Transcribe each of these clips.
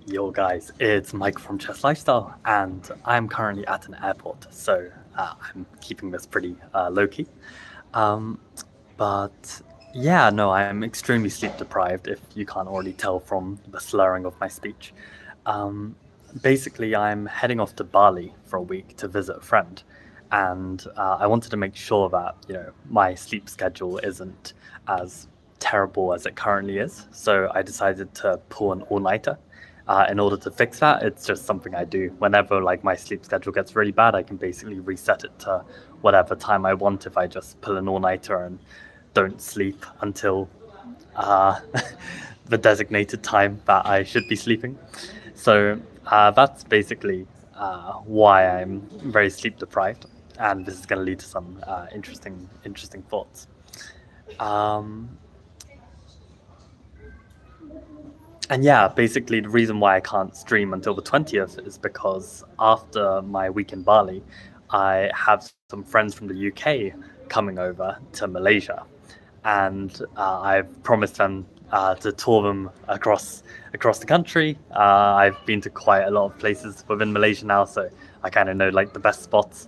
Yo guys, it's Mike from Chess Lifestyle, and I'm currently at an airport, so I'm keeping this pretty low-key. Um, but yeah, no, I'm extremely sleep deprived, if you can't already tell from the slurring of my speech. Um, Basically, I'm heading off to Bali for a week to visit a friend, and I wanted to make sure that, my sleep schedule isn't as terrible as it currently is, so I decided to pull an all-nighter. In order to fix that, it's just something I do whenever like my sleep schedule gets really bad. I can basically reset it to whatever time I want if I just pull an all-nighter and don't sleep until uh, the designated time that I should be sleeping. So that's basically why I'm very sleep deprived, and this is going to lead to some interesting thoughts. Um, And yeah, basically the reason why I can't stream until the 20th is because after my week in Bali, I have some friends from the UK coming over to Malaysia, and I've promised them to tour them across the country. I've been to quite a lot of places within Malaysia now, so I kind of know like the best spots.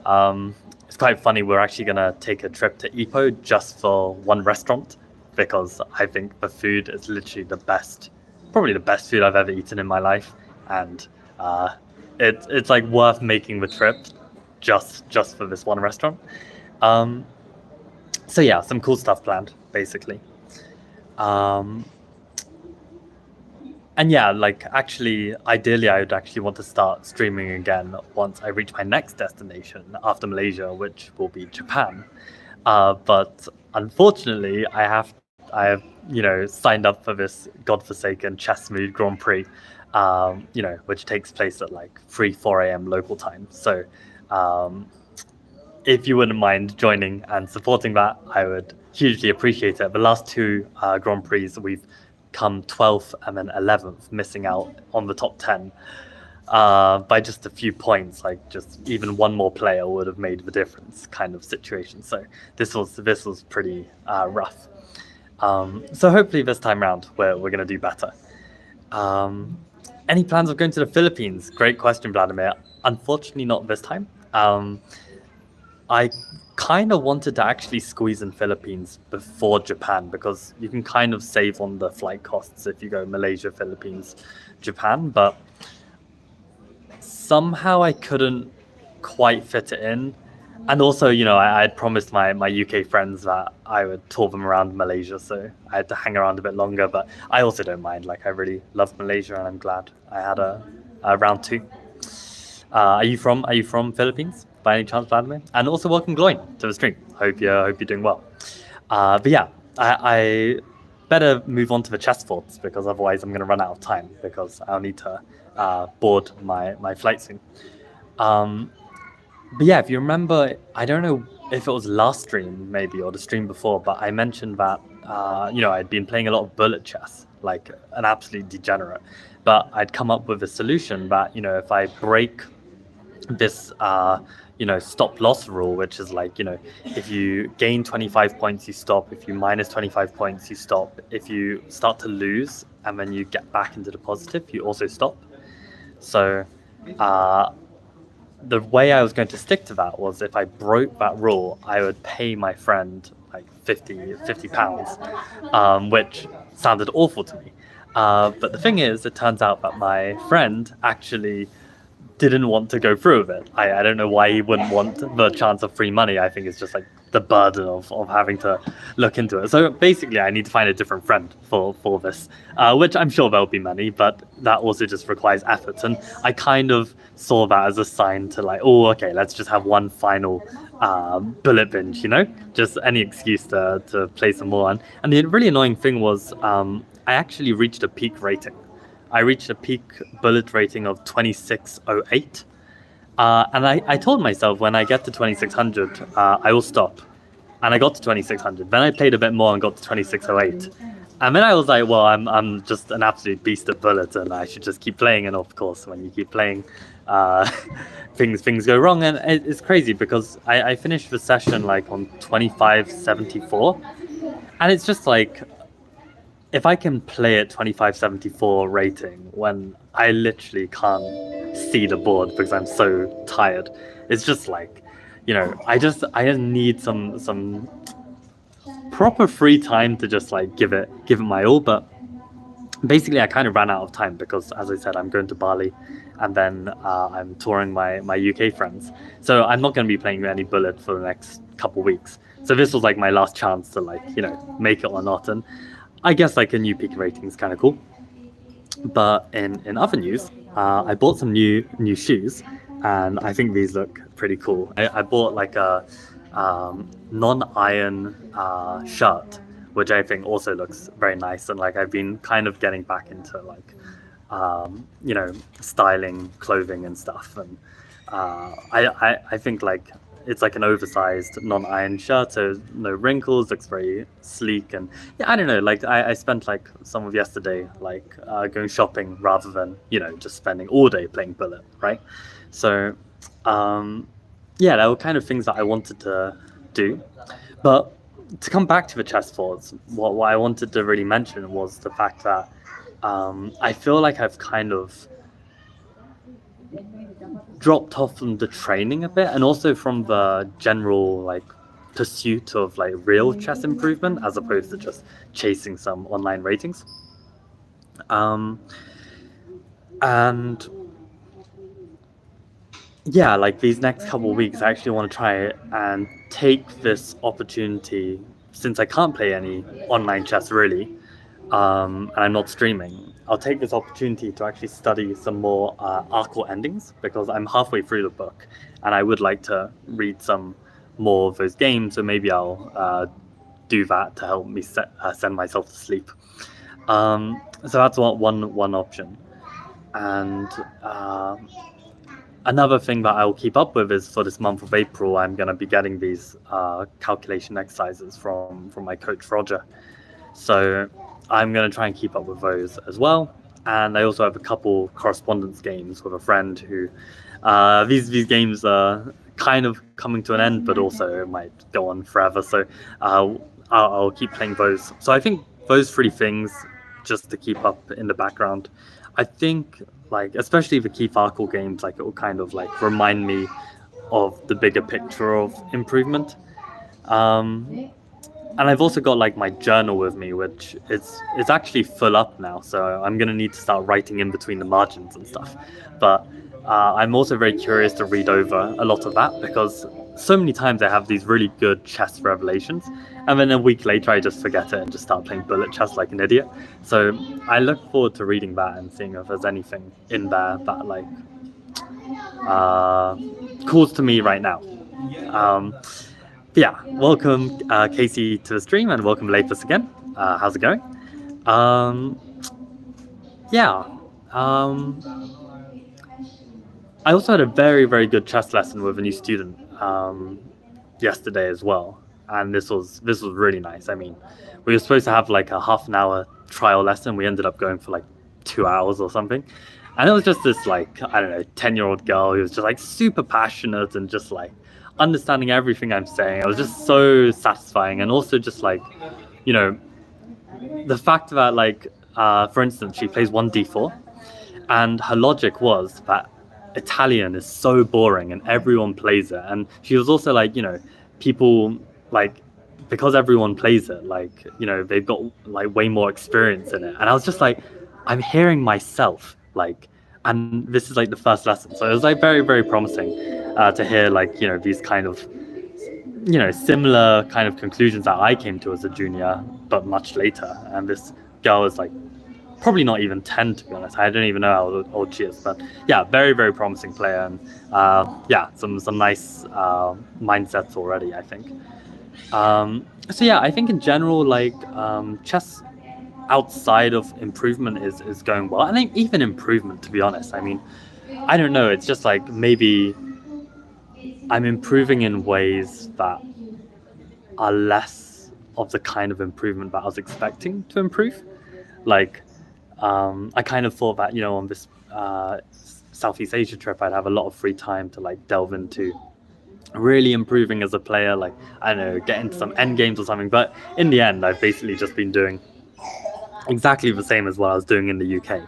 It's quite funny. We're actually gonna take a trip to Ipoh just for one restaurant because I think the food is literally probably the best food I've ever eaten in my life, and it's like worth making the trip just for this one restaurant. Um, so yeah, some cool stuff planned, basically. Um, and yeah, like actually, ideally, I would actually want to start streaming again once I reach my next destination after Malaysia, which will be Japan. But unfortunately, I have signed up for this godforsaken Chessmood Grand Prix, which takes place at like 3-4 a.m. local time. So um, if you wouldn't mind joining and supporting that, I would hugely appreciate it. The last two Grand Prix, we've come 12th and then 11th, missing out on the top 10 by just a few points. Like just even one more player would have made the difference, kind of situation. So this was pretty rough. So hopefully this time round we're gonna do better. Um, any plans of going to the Philippines? Great question, Vladimir. Unfortunately, not this time. I kind of wanted to actually squeeze in Philippines before Japan because you can kind of save on the flight costs if you go Malaysia, Philippines, Japan, but somehow I couldn't quite fit it in. And also, I had promised my UK friends that I would tour them around Malaysia, so I had to hang around a bit longer. But I also don't mind. Like, I really love Malaysia, and I'm glad I had a round two. Are you from Philippines by any chance, Vladimir? And also, welcome Gloin to the stream. Hope you're doing well. But yeah, I better move on to the chess thoughts because otherwise I'm going to run out of time because I'll need to board my flight soon. Um, but yeah, if you remember, I don't know if it was last stream maybe or the stream before, but I mentioned that I'd been playing a lot of bullet chess, like an absolute degenerate. But I'd come up with a solution that if I break this stop loss rule, which is like if you gain 25 points you stop, if you minus 25 points you stop, if you start to lose and then you get back into the positive you also stop. So the way I was going to stick to that was if I broke that rule, I would pay my friend like 50 pounds, which sounded awful to me. But the thing is, it turns out that my friend actually didn't want to go through with it. I don't know why he wouldn't want the chance of free money. I think it's just like the burden of having to look into it. So basically, I need to find a different friend for this, which I'm sure there'll be many, but that also just requires effort. And I kind of saw that as a sign to like, oh, okay, let's just have one final bullet binge, just any excuse to play some more. And the really annoying thing was I actually reached a peak rating. I reached a peak bullet rating of 2608. And I told myself when I get to 2600, I will stop. And I got to 2600. Then I played a bit more and got to 2608. And then I was like, well, I'm just an absolute beast at bullets and I should just keep playing. And of course, when you keep playing, things go wrong. And it's crazy because I finished the session like on 2574. And it's just like, if I can play at 2574 rating when I literally can't see the board because I'm so tired, it's just like, I just need some proper free time to just like give it my all. But basically, I kind of ran out of time because, as I said, I'm going to Bali, and then I'm touring my UK friends. So I'm not going to be playing any Bullet for the next couple weeks. So this was like my last chance to like make it or not. And I guess like a new peak rating is kind of cool. But in other news, I bought some new shoes, and I think these look pretty cool. I bought like a non-iron shirt, which I think also looks very nice. And like I've been kind of getting back into like styling clothing and stuff. And I think like it's like an oversized non-iron shirt, so no wrinkles, looks very sleek. And yeah, I don't know, like I spent like some of yesterday like going shopping rather than just spending all day playing Bullet, right? So yeah, there were kind of things that I wanted to do. But to come back to the chess thoughts, what I wanted to really mention was the fact that I feel like I've kind of dropped off from the training a bit, and also from the general like pursuit of like real chess improvement as opposed to just chasing some online ratings. And yeah, like these next couple of weeks, I actually want to try and take this opportunity, since I can't play any online chess really, and I'm not streaming. I'll take this opportunity to actually study some more arc endings, because I'm halfway through the book and I would like to read some more of those games. So maybe I'll do that to help me send myself to sleep. So that's one option. And another thing that I'll keep up with is, for this month of April, I'm going to be getting these calculation exercises from my coach Roger. So I'm going to try and keep up with those as well. And I also have a couple correspondence games with a friend who these games are kind of coming to an end, but also it might go on forever. So I'll keep playing those. So I think those three things, just to keep up in the background. I think like especially the Keith Arkle games, like it will kind of like remind me of the bigger picture of improvement. And I've also got like my journal with me, which is actually full up now. So I'm gonna need to start writing in between the margins and stuff. But I'm also very curious to read over a lot of that, because so many times I have these really good chess revelations, and then a week later I just forget it and just start playing Bullet chess like an idiot. So I look forward to reading that and seeing if there's anything in there that like calls to me right now. Yeah, welcome Casey to the stream, and welcome Lapis again. How's it going? Yeah. I also had a very, very good chess lesson with a new student yesterday as well, and this was really nice. I mean, we were supposed to have like a half an hour trial lesson. We ended up going for like 2 hours or something, and it was just this like, I don't know, 10-year-old girl who was just like super passionate and just like understanding everything I'm saying. It was just so satisfying. And also just like, the fact that like for instance, she plays 1d4, and her logic was that Italian is so boring and everyone plays it. And she was also like, people like, because everyone plays it, like, they've got like way more experience in it. And I was just like, I'm hearing myself, like, and this is like the first lesson. So it was like very, very promising to hear like, these kind of, similar kind of conclusions that I came to as a junior, but much later. And this girl is like probably not even 10, to be honest. I don't even know how old she is, but yeah, very, very promising player. And yeah, some nice mindsets already, I think. So yeah, I think in general, like chess outside of improvement is going well. I think even improvement, to be honest. I mean, I don't know. It's just like maybe I'm improving in ways that are less of the kind of improvement that I was expecting to improve. Like, I kind of thought that, on this Southeast Asia trip, I'd have a lot of free time to like delve into really improving as a player, like, I don't know, get into some end games or something. But in the end, I've basically just been doing exactly the same as what I was doing in the UK.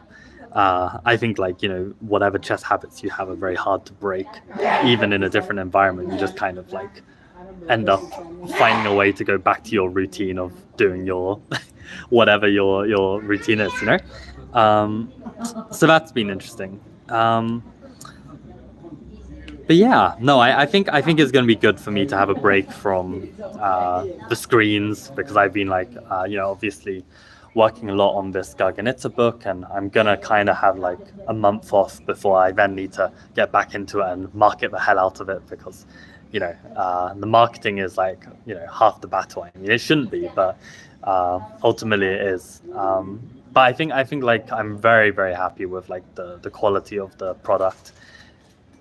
I think like, whatever chess habits you have are very hard to break, even in a different environment. You just kind of like end up finding a way to go back to your routine of doing your whatever your routine is. So that's been interesting. But yeah, no, I think it's going to be good for me to have a break from the screens, because I've been like, obviously working a lot on this Garganitsa book, and I'm gonna kind of have like a month off before I then need to get back into it and market the hell out of it, because the marketing is like half the battle. I mean, it shouldn't be, but ultimately it is. But I think like I'm very, very happy with like the quality of the product.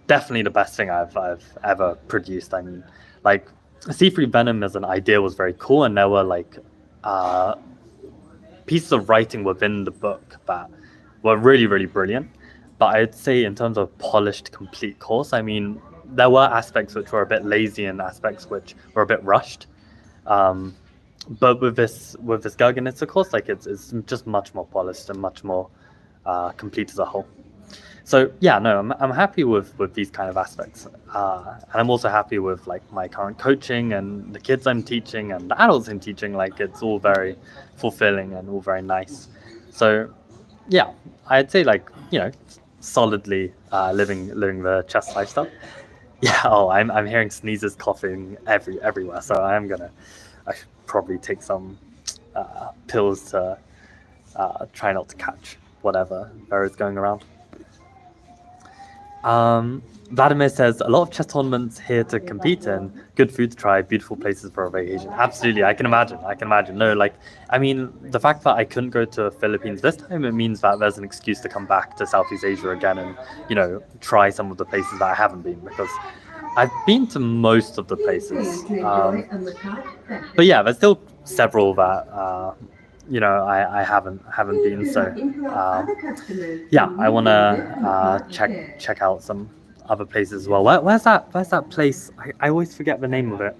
Definitely the best thing I've ever produced. I mean, like, C3 Venom as an idea was very cool, and there were like pieces of writing within the book that were really, really brilliant. But I'd say in terms of polished, complete course, I mean, there were aspects which were a bit lazy and aspects which were a bit rushed. But with this Garganitsa course, like it's just much more polished and much more complete as a whole. So yeah, no, I'm happy with these kind of aspects, and I'm also happy with like my current coaching and the kids I'm teaching and the adults I'm teaching. Like, it's all very fulfilling and all very nice. So yeah, I'd say like solidly living the chess lifestyle. Yeah. Oh, I'm hearing sneezes, coughing everywhere. So I should probably take some pills to try not to catch whatever there is going around. Vladimir says, a lot of chess tournaments here to compete in, good food to try, beautiful places for a vacation. Absolutely, I can imagine. No, like, I mean, the fact that I couldn't go to Philippines this time, it means that there's an excuse to come back to Southeast Asia again and, try some of the places that I haven't been, because I've been to most of the places. But yeah, there's still several that I haven't been. So yeah, I want to check out some other places as well. Where's that place? I always forget the name of it.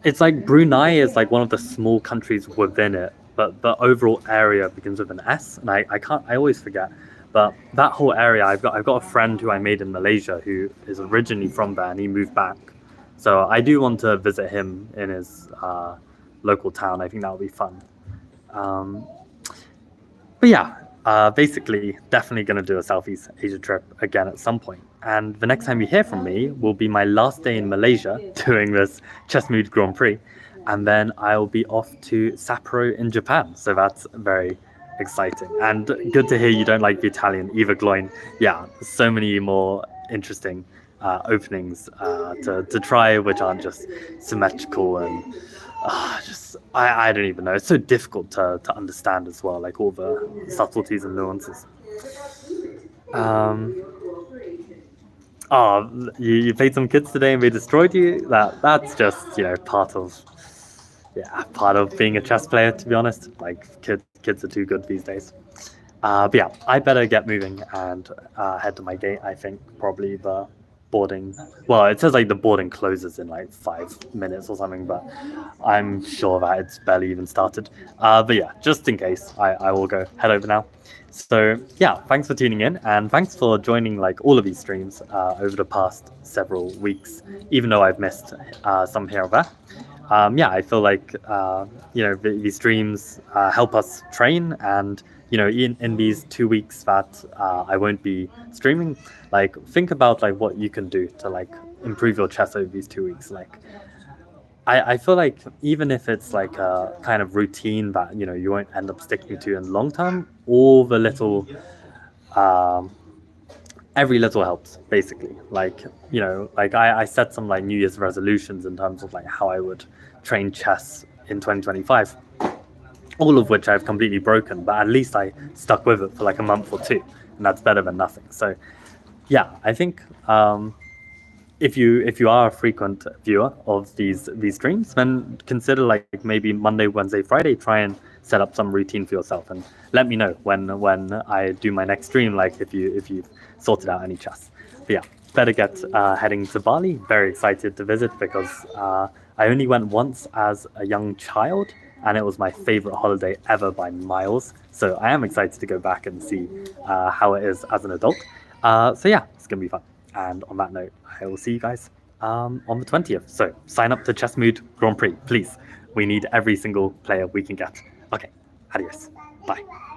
It's like Brunei is like one of the small countries within it, but the overall area begins with an S, and I always forget. But that whole area, I've got a friend who I made in Malaysia who is originally from there, and he moved back. So I do want to visit him in his local town. I think that would be fun. But yeah, basically, definitely going to do a Southeast Asia trip again at some point. And the next time you hear from me will be my last day in Malaysia doing this Chessmood Grand Prix. And then I'll be off to Sapporo in Japan. So that's very exciting. And good to hear you don't like the Italian either, Gloin. Yeah, so many more interesting openings to try, which aren't just symmetrical and I don't even know. It's so difficult to understand as well, like all the subtleties and nuances. You played some kids today and they destroyed you. That's just part of being a chess player, to be honest. Like, kids are too good these days. But yeah, I better get moving and head to my gate. I think probably the boarding, well, it says like the boarding closes in like 5 minutes or something, but I'm sure that it's barely even started. But yeah, just in case, I will head over now. So yeah, thanks for tuning in, and thanks for joining like all of these streams over the past several weeks, even though I've missed some here or there. Yeah, I feel like these streams help us train, and in these 2 weeks that I won't be streaming, like, think about like what you can do to like improve your chess over these 2 weeks. Like, I feel like even if it's like a kind of routine that you won't end up sticking to in the long term, all the little every little helps, basically. Like, like I set some like New Year's resolutions in terms of like how I would train chess in 2025, all of which I've completely broken, but at least I stuck with it for like a month or two, and that's better than nothing. So yeah, I think if you are a frequent viewer of these streams, then consider like maybe Monday, Wednesday, Friday, try and set up some routine for yourself, and let me know when I do my next stream, like if you've sorted out any chess. But yeah, better get heading to Bali. Very excited to visit, because I only went once as a young child, and it was my favorite holiday ever by miles. So I am excited to go back and see how it is as an adult. So yeah, it's gonna be fun. And on that note, I will see you guys on the 20th. So sign up to Chessmood Grand Prix, please. We need every single player we can get. Okay, adios. Bye.